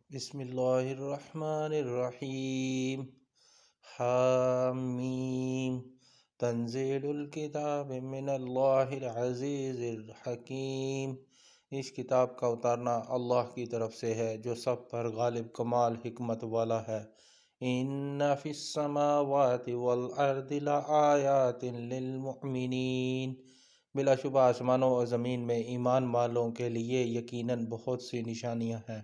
بسم اللہ الرحمن الرحیم حامیم تنزیل الکتاب من اللہ العزیز الحکیم۔ اس کتاب کا اتارنا اللہ کی طرف سے ہے جو سب پر غالب کمال حکمت والا ہے۔ ان فی السماوات والارض لآیات للمؤمنین، بلا شبہ آسمانوں اور زمین میں ایمان والوں کے لیے یقیناً بہت سی نشانیاں ہیں۔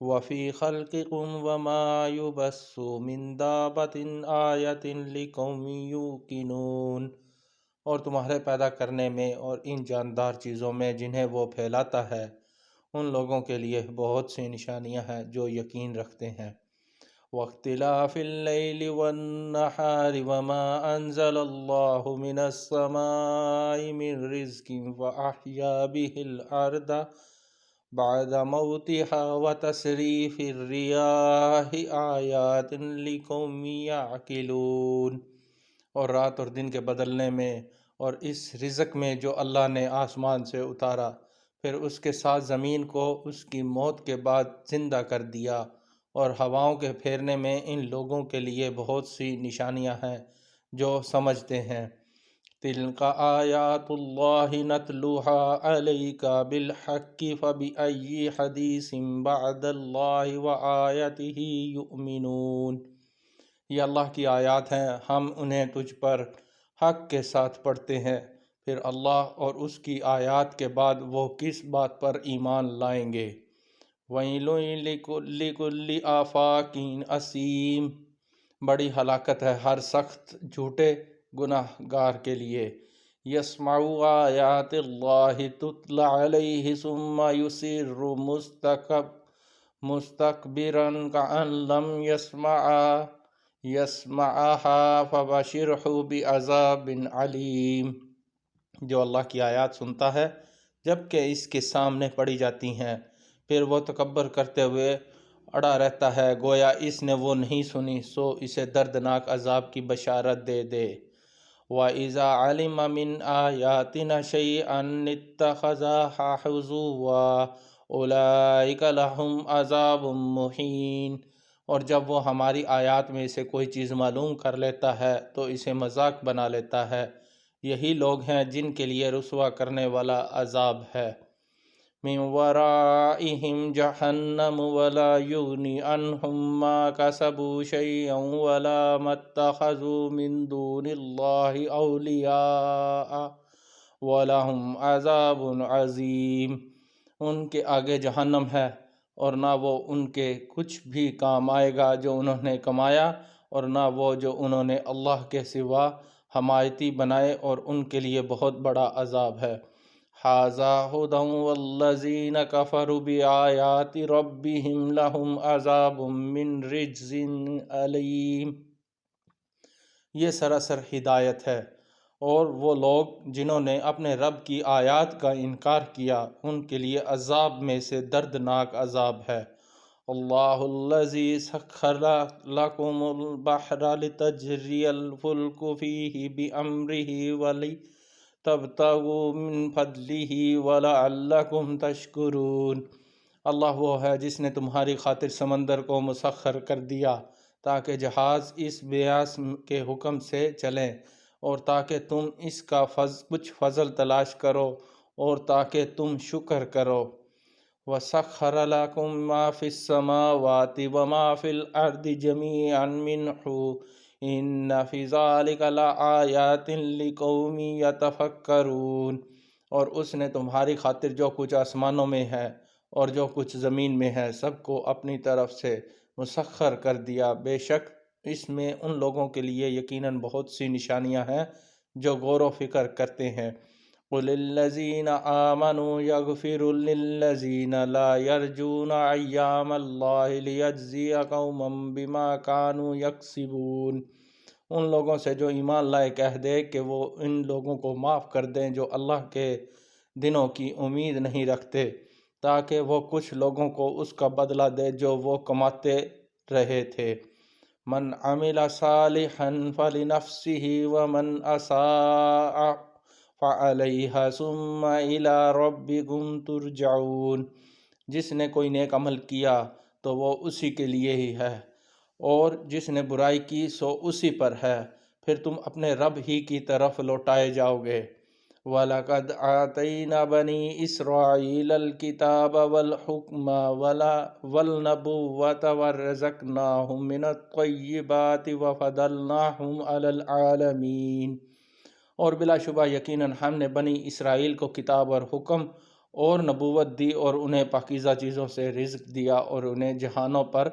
وَفِي خَلْقِكُمْ وَمَا يُبَثُّ مِن دَابَّةٍ آیَةٍ لِقَوْمٍ یوقنون، اور تمہارے پیدا کرنے میں اور ان جاندار چیزوں میں جنہیں وہ پھیلاتا ہے ان لوگوں کے لیے بہت سی نشانیاں ہیں جو یقین رکھتے ہیں۔ وَاخْتِلَافِ اللَّيْلِ وَالنَّهَارِ وَمَا أَنزَلَ اللَّهُ مِنَ السَّمَاءِ مِن رِزْقٍ فَأَحْيَا بِهِ الْأَرْضَ بعد موتها وتصریف الرياح آیات لقوم یعقلون، اور رات اور دن کے بدلنے میں اور اس رزق میں جو اللہ نے آسمان سے اتارا، پھر اس کے ساتھ زمین کو اس کی موت کے بعد زندہ کر دیا، اور ہوائوں کے پھیرنے میں ان لوگوں کے لیے بہت سی نشانیاں ہیں جو سمجھتے ہیں۔ تلک آیات اللہ نتلوها علیک بالحق فبأی حدیث بعد اللہ وآیاتہ یؤمنون، یہ اللہ کی آیات ہیں، ہم انہیں تجھ پر حق کے ساتھ پڑھتے ہیں، پھر اللہ اور اس کی آیات کے بعد وہ کس بات پر ایمان لائیں گے۔ وَيْلٌ لِكُلِّ آفَاقٍ أَثِيمٍ، بڑی ہلاکت ہے ہر سخت جھوٹے گناہ گار کے لیے۔ یسمع آیات اللہ تتلی علیہ ثم یصر مستکبرا کأن لم یسمعها فبشرہ بعذاب علیم، جو اللہ کی آیات سنتا ہے جبکہ اس کے سامنے پڑھی جاتی ہیں، پھر وہ تکبر کرتے ہوئے اڑا رہتا ہے گویا اس نے وہ نہیں سنی، سو اسے دردناک عذاب کی بشارت دے دے۔ وَإِذَا عَلِمَ مِنْ آيَاتِنَا شَيْئًا اتَّخَذَهَا هُزُوًا أُولَئِكَ لَهُمْ عَذَابٌ مُّهِينٌ، اور جب وہ ہماری آیات میں سے کوئی چیز معلوم کر لیتا ہے تو اسے مذاق بنا لیتا ہے، یہی لوگ ہیں جن کے لیے رسوا کرنے والا عذاب ہے۔ من ورائهم جہنم ولا یغنی عنہم ما کسبوا شیئا ولا ما اتخذوا من دون اللہ اولیاء ولہم عذاب عظیم، ان کے آگے جہنم ہے اور نہ وہ ان کے کچھ بھی کام آئے گا جو انہوں نے کمایا، اور نہ وہ جو انہوں نے اللہ کے سوا حمایتی بنائے، اور ان کے لیے بہت بڑا عذاب ہے۔ ھذا ھدی والذین کفروا بآیات ربہم لہم عذاب من رجز علیم، یہ سراسر ہدایت ہے، اور وہ لوگ جنہوں نے اپنے رب کی آیات کا انکار کیا ان کے لیے عذاب میں سے دردناک عذاب ہے۔ اللہ الذی سخر لکم البحر لتجری الفلک فیہ بامرہ تبتغوا من فضلہ ولعلکم تشکرون، اللہ وہ ہے جس نے تمہاری خاطر سمندر کو مسخر کر دیا تاکہ جہاز اس بیاس کے حکم سے چلیں، اور تاکہ تم اس کا کچھ فضل تلاش کرو اور تاکہ تم شکر کرو۔ وَسَخَّرَ لَكُم مَّا فِي السَّمَاوَاتِ وَمَا فِي الْأَرْضِ جَمِيعًا مِّنْهُ إِنَّ فِي ذَلِكَ لَآیَاتٍ لِقَوْمٍ یَتَفَکَّرُونَ، اور اس نے تمہاری خاطر جو کچھ آسمانوں میں ہے اور جو کچھ زمین میں ہے سب کو اپنی طرف سے مسخر کر دیا، بے شک اس میں ان لوگوں کے لیے یقیناً بہت سی نشانیاں ہیں جو غور و فکر کرتے ہیں۔ قُلِ الَّذِينَ آمَنُوا يَغْفِرُوا لِلَّذِينَ لَا يَرْجُونَ أَيَّامَ اللَّهِ لِيَجْزِيَ قَوْمًا بِمَا كَانُوا يَكْسِبُونَ، ان لوگوں سے جو ایمان لائے کہہ دے کہ وہ ان لوگوں کو معاف کر دیں جو اللہ کے دنوں کی امید نہیں رکھتے، تاکہ وہ کچھ لوگوں کو اس کا بدلہ دے جو وہ کماتے رہے تھے۔ من عمل صالحا فلنفسه ومن اساء فعلیہا ثم الی ربکم ترجعون، جس نے کوئی نیک عمل کیا تو وہ اسی کے لیے ہی ہے، اور جس نے برائی کی سو اسی پر ہے، پھر تم اپنے رب ہی کی طرف لوٹائے جاؤ گے۔ وَلَقَدْ آتَيْنَا بَنِي إِسْرَائِيلَ الْكِتَابَ وَالْحُكْمَ وَالنُّبُوَّةَ وَرَزَقْنَاهُم مِّنَ الطَّيِّبَاتِ وَفَضَّلْنَاهُمْ عَلَى الْعَالَمِينَ۔ اور بلا شبہ یقیناً ہم نے بنی اسرائیل کو کتاب اور حکم اور نبوت دی، اور انہیں پاکیزہ چیزوں سے رزق دیا، اور انہیں جہانوں پر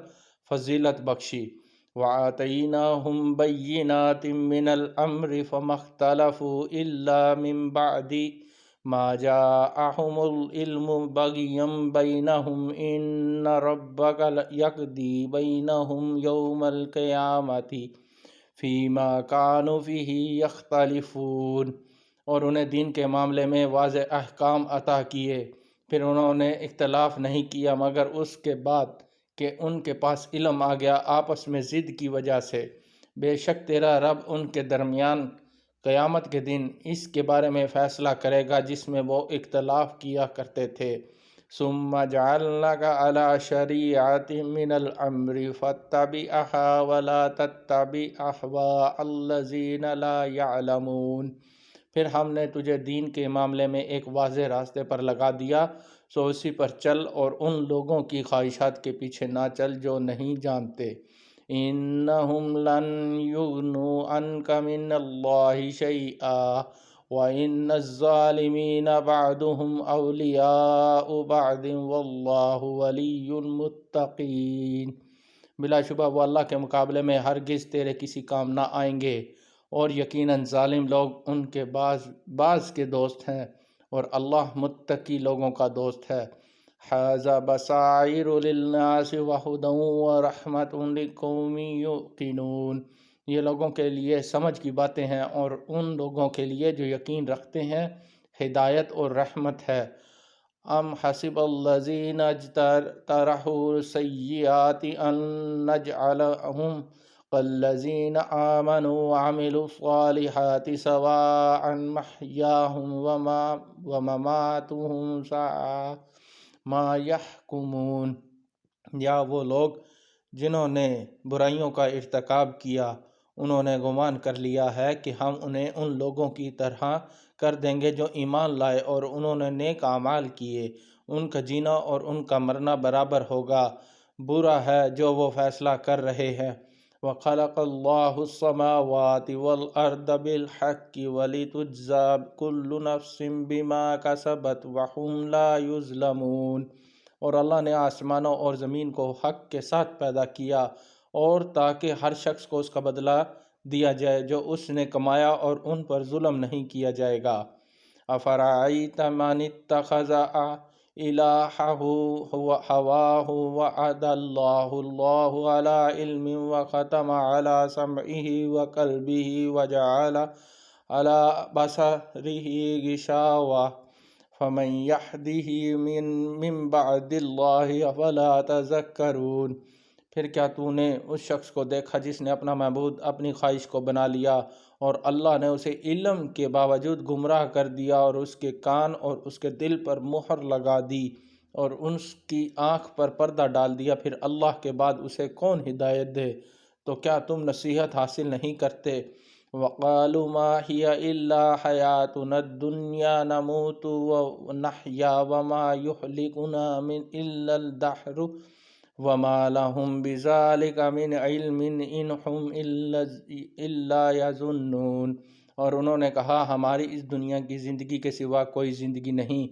فضیلت بخشی۔ وَآتَيْنَاهُمْ بَيِّنَاتٍ مِّنَ الْأَمْرِ فَمَا اخْتَلَفُوا إِلَّا مِن بَعْدِ مَا جَاءَهُمُ الْعِلْمُ بَغْيًا بَيْنَهُمْ إِنَّ رَبَّكَ يَقْضِي بَيْنَهُمْ يَوْمَ الْقِيَامَةِ فِيمَا كَانُوا فِيهِ يَخْتَلِفُونَ۔ اور انہیں دین کے معاملے میں واضح احکام عطا کیے، پھر انہوں نے اختلاف نہیں کیا مگر اس کے بعد کہ ان کے پاس علم آ گیا آپس میں ضد کی وجہ سے۔ بے شک تیرا رب ان کے درمیان قیامت کے دن اس کے بارے میں فیصلہ کرے گا جس میں وہ اختلاف کیا کرتے تھے۔ ثُمَّ جَعَلْنَاكَ عَلَى شَرِيعَةٍ مِّنَ الْأَمْرِ فَاتَّبِعْهَا وَلَا تَتَّبِعْ أَهْوَاءَ الَّذِينَ لَا يَعْلَمُونَ۔ پھر ہم نے تجھے دین کے معاملے میں ایک واضح راستے پر لگا دیا، سو اسی پر چل اور ان لوگوں کی خواہشات کے پیچھے نہ چل جو نہیں جانتے۔ إِنَّهُمْ لَن يُغْنُوا عَنْكَ مِنَ اللَّهِ شَيْئًا وَإِنَّ الظَّالِمِينَ بَعْضُهُمْ أَوْلِيَاءُ بَعْضٍ وَاللَّهُ وَلِيُّ الْمُتَّقِينَ۔ بلا شبہ وہ اللہ کے مقابلے میں ہرگز تیرے کسی کام نہ آئیں گے، اور یقیناً ظالم لوگ ان کے بعض کے دوست ہیں، اور اللہ متقی لوگوں کا دوست ہے۔ ھذا بصائر للناس وہدی ورحمۃ لقوم یوقنون۔ یہ لوگوں کے لیے سمجھ کی باتیں ہیں، اور ان لوگوں کے لیے جو یقین رکھتے ہیں ہدایت اور رحمت ہے۔ ام حسب الذین اجترحوا السیئات ان نجعلہم کالذین آمنوا وعملوا الصالحات سواء محیاہم ومماتہم ساء ما یحکمون۔ یا وہ لوگ جنہوں نے برائیوں کا ارتکاب کیا، انہوں نے گمان کر لیا ہے کہ ہم انہیں ان لوگوں کی طرح کر دیں گے جو ایمان لائے اور انہوں نے نیک اعمال کیے، ان کا جینا اور ان کا مرنا برابر ہوگا۔ برا ہے جو وہ فیصلہ کر رہے ہیں۔ وَخَلَقَ اللَّهُ السَّمَاوَاتِ وَالْأَرْضَ بِالْحَقِّ وَلِتُجْزَىٰ كُلُّ نَفْسٍ بِمَا كَسَبَتْ وَهُمْ لَا يُظْلَمُونَ۔ اور اللہ نے آسمانوں اور زمین کو حق کے ساتھ پیدا کیا، اور تاکہ ہر شخص کو اس کا بدلہ دیا جائے جو اس نے کمایا، اور ان پر ظلم نہیں کیا جائے گا۔ أَفَرَأَيْتَ مَنِ اتَّخَذَ إِلَٰهَهُ هَوَاهُ وَأَضَلَّهُ اللَّهُ عَلَىٰ عِلْمٍ وَخَتَمَ عَلَىٰ سَمْعِهِ وَقَلْبِهِ وَجَعَلَ عَلَىٰ بَصَرِهِ غِشَاوَةً فَمَن يَهْدِهِ مِن بَعْدِ اللَّهِ أَفَلَا تَذَكَّرُونَ۔ پھر کیا تو نے اس شخص کو دیکھا جس نے اپنا معبود اپنی خواہش کو بنا لیا، اور اللہ نے اسے علم کے باوجود گمراہ کر دیا، اور اس کے کان اور اس کے دل پر مہر لگا دی، اور اس کی آنکھ پر پردہ ڈال دیا، پھر اللہ کے بعد اسے کون ہدایت دے؟ تو کیا تم نصیحت حاصل نہیں کرتے؟ وَقَالُوا مَا هِيَ إِلَّا حَيَاتُنَا الدُّنْيَا نَمُوتُ وَنَحْيَا وَمَا يُهْلِكُنَا إِلَّا الدَّهْرُ وَمَا لَهُم بِذَلِكَ مِنْ عِلْمٍ إِنْ هُمْ إِلَّا يَظُنُّونَ۔ اور انہوں نے کہا ہماری اس دنیا کی زندگی کے سوا کوئی زندگی نہیں،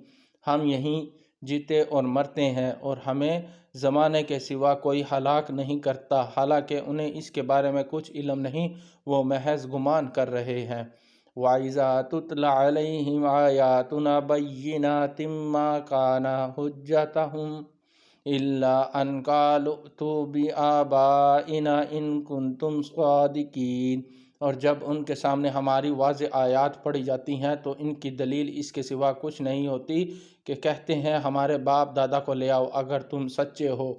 ہم یہیں جیتے اور مرتے ہیں، اور ہمیں زمانے کے سوا کوئی ہلاک نہیں کرتا، حالانکہ انہیں اس کے بارے میں کچھ علم نہیں، وہ محض گمان کر رہے ہیں۔ وَإِذَا تُتْلَىٰ عَلَيْهِمْ آيَاتُنَا بَيِّنَاتٍ مَّا كَانَ حُجَّتُهُمْ إِلَّا أَن قَالُوا ائْتُوا بِآبَائِنَا إِن كُنتُمْ صَادِقِينَ۔ اور جب ان کے سامنے ہماری واضح آیات پڑھی جاتی ہیں تو ان کی دلیل اس کے سوا کچھ نہیں ہوتی کہ کہتے ہیں ہمارے باپ دادا کو لے آؤ اگر تم سچے ہو۔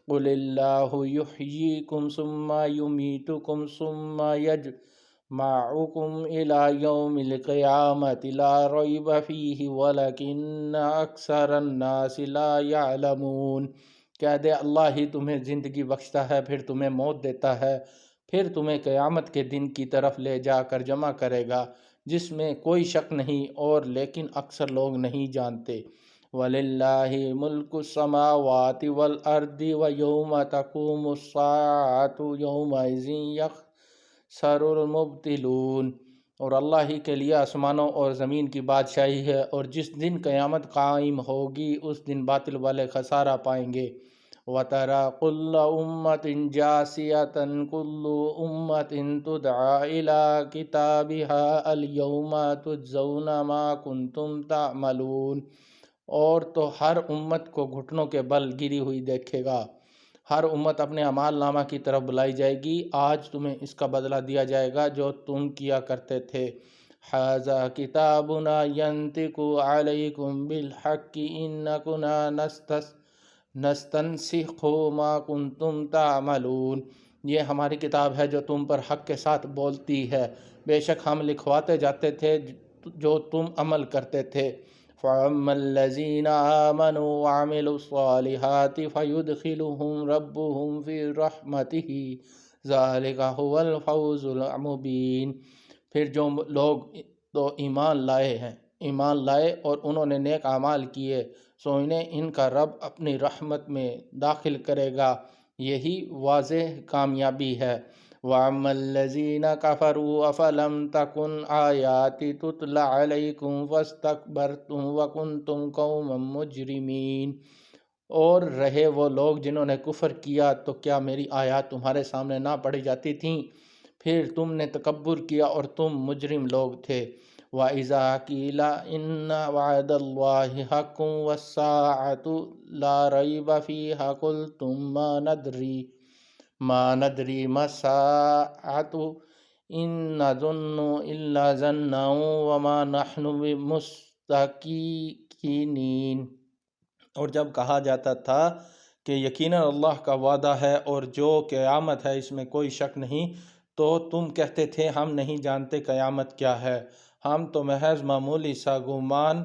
قُلِ اللَّهُ يُحْيِيكُمْ ثُمَّ يُمِيتُكُمْ ثُمَّ يَجْمَعُكُمْ إِلَىٰ يَوْمِ الْقِيَامَةِ لَا رَيْبَ فِيهِ وَلَٰكِنَّ أَكْثَرَ النَّاسِ لَا يَعْلَمُونَ۔ کہہ دے اللہ ہی تمہیں زندگی بخشتا ہے، پھر تمہیں موت دیتا ہے، پھر تمہیں قیامت کے دن کی طرف لے جا کر جمع کرے گا جس میں کوئی شک نہیں، اور لیکن اکثر لوگ نہیں جانتے۔ وَلِلَّهِ مُلْكُ السَّمَاوَاتِ وَالْأَرْضِ وَيَوْمَ تَقُومُ السَّاعَةُ يَوْمَئِذٍ يَخْسَرُ الْمُبْطِلُونَ، اور اللہ ہی کے لیے آسمانوں اور زمین کی بادشاہی ہے، اور جس دن قیامت قائم ہوگی اس دن باطل والے خسارہ پائیں گے۔ وَتَرَى كُلَّ أُمَّةٍ جَاثِيَةً كُلُّ أُمَّةٍ تُدْعَى إِلَى كِتَابِهَا الْيَوْمَ تُجْزَوْنَ مَا كُنْتُمْ تَعْمَلُونَ، اور تو ہر امت کو گھٹنوں کے بل گری ہوئی دیکھے گا، ہر امت اپنے اعمال نامہ کی طرف بلائی جائے گی، آج تمہیں اس کا بدلہ دیا جائے گا جو تم کیا کرتے تھے۔ ھذا کتابنا ینطق علیکم بالحق انکنا نستنسخ ما کنتم تعملون، یہ ہماری کتاب ہے جو تم پر حق کے ساتھ بولتی ہے، بے شک ہم لکھواتے جاتے تھے جو تم عمل کرتے تھے۔ فَأَمَّا الَّذِينَ آمَنُوا وَعَمِلُوا الصَّالِحَاتِ فَيُدْخِلُهُمْ رَبُّهُمْ فِي رَحْمَتِهِ ذَلِكَ هُوَ الْفَوْزُ الْمُبِينُ، پھر جو لوگ تو ایمان لائے اور انہوں نے نیک اعمال کیے، سو انہیں ان کا رب اپنی رحمت میں داخل کرے گا، یہی واضح کامیابی ہے۔ وَأَمَّا الَّذِينَ كَفَرُوا أَفَلَمْ تَكُنْ آيَاتِي تُتْلَى عَلَيْكُمْ فَاسْتَكْبَرْتُمْ وَكُنْتُمْ قَوْمًا مُجْرِمِينَ، اور رہے وہ لوگ جنہوں نے کفر کیا، تو کیا میری آیات تمہارے سامنے نہ پڑھی جاتی تھیں، پھر تم نے تکبر کیا اور تم مجرم لوگ تھے۔ وَإِذَا قِيلَ إِنَّ وَعْدَ اللَّهِ حَقٌّ وَالسَّاعَةُ لَا رَيْبَ فِيهَا قُلْتُمْ مَا نَدْرِي مَا السَّاعَةُ إِن نَّظُنُّ إِلَّا ظَنًّا وَمَا نَحْنُ بِمُسْتَيْقِنِينَ، اور جب کہا جاتا تھا کہ یقیناً اللہ کا وعدہ ہے اور جو قیامت ہے اس میں کوئی شک نہیں، تو تم کہتے تھے ہم نہیں جانتے قیامت کیا ہے، ہم تو محض معمولی سا گمان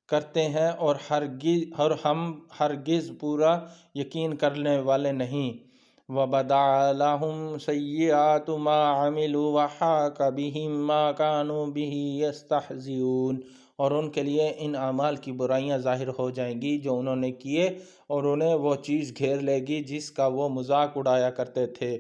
کرتے ہیں اور ہم ہرگز پورا یقین کرنے والے نہیں۔ وَبَدَا لَهُمْ سَيِّئَاتُ مَا عَمِلُوا وَحَاقَ بِهِمْ مَا كَانُوا بِهِ يَسْتَهْزِئُونَ، اور ان کے لیے ان اعمال کی برائیاں ظاہر ہو جائیں گی جو انہوں نے کیے، اور انہیں وہ چیز گھیر لے گی جس کا وہ مذاق اڑایا کرتے تھے۔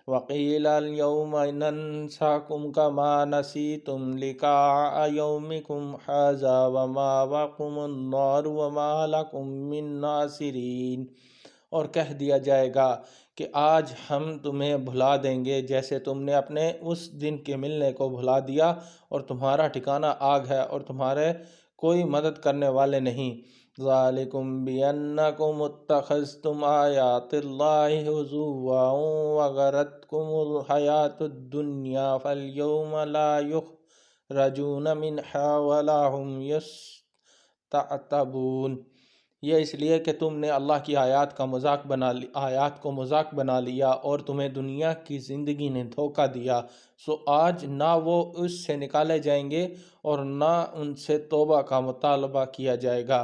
وَقِيلَ الْيَوْمَ نَنْسَاكُمْ كَمَا نَسِيتُمْ لِقَاءَ يَوْمِكُمْ هَٰذَا وَمَأْوَاكُمُ النَّارُ وَمَا لَكُمْ مِن نَاصِرِينَ، اور کہہ دیا جائے گا کہ آج ہم تمہیں بھلا دیں گے جیسے تم نے اپنے اس دن کے ملنے کو بھلا دیا، اور تمہارا ٹھکانہ آگ ہے اور تمہارے کوئی مدد کرنے والے نہیں۔ ذَلِكُمْ بِأَنَّكُمُ اتَّخَذْتُمْ آيَاتِ اللَّهِ هُزُوًا وَغَرَّتْكُمُ الْحَيَاةُ الدُّنْيَا فَالْيَوْمَ لَا يُخْرَجُونَ مِنْهَا وَلَا هُمْ يُسْتَعْتَبُونَ، یہ اس لیے کہ تم نے اللہ کی آیات کو مذاق بنا لیا اور تمہیں دنیا کی زندگی نے دھوکہ دیا، سو آج نہ وہ اس سے نکالے جائیں گے اور نہ ان سے توبہ کا مطالبہ کیا جائے گا۔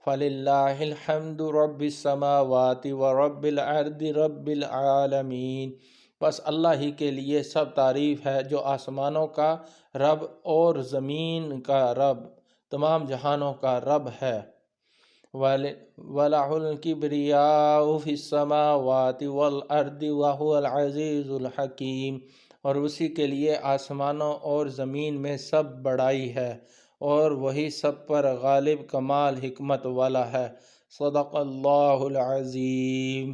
فَلِلَّهِ الْحَمْدُ رَبِّ السَّمَاوَاتِ وَرَبِّ الْأَرْضِ رَبِّ الْعَالَمِينَ، بس اللہ ہی کے لیے سب تعریف ہے جو آسمانوں کا رب اور زمین کا رب، تمام جہانوں کا رب ہے۔ وَلَهُ الْكِبْرِيَاءُ فِي السَّمَاوَاتِ وَالْأَرْضِ وَهُوَ الْعَزِيزُ الْحَكِيمُ، اور اسی کے لیے آسمانوں اور زمین میں سب بڑائی ہے، اور وہی سب پر غالب کمال حکمت والا ہے۔ صدق اللہ العظیم۔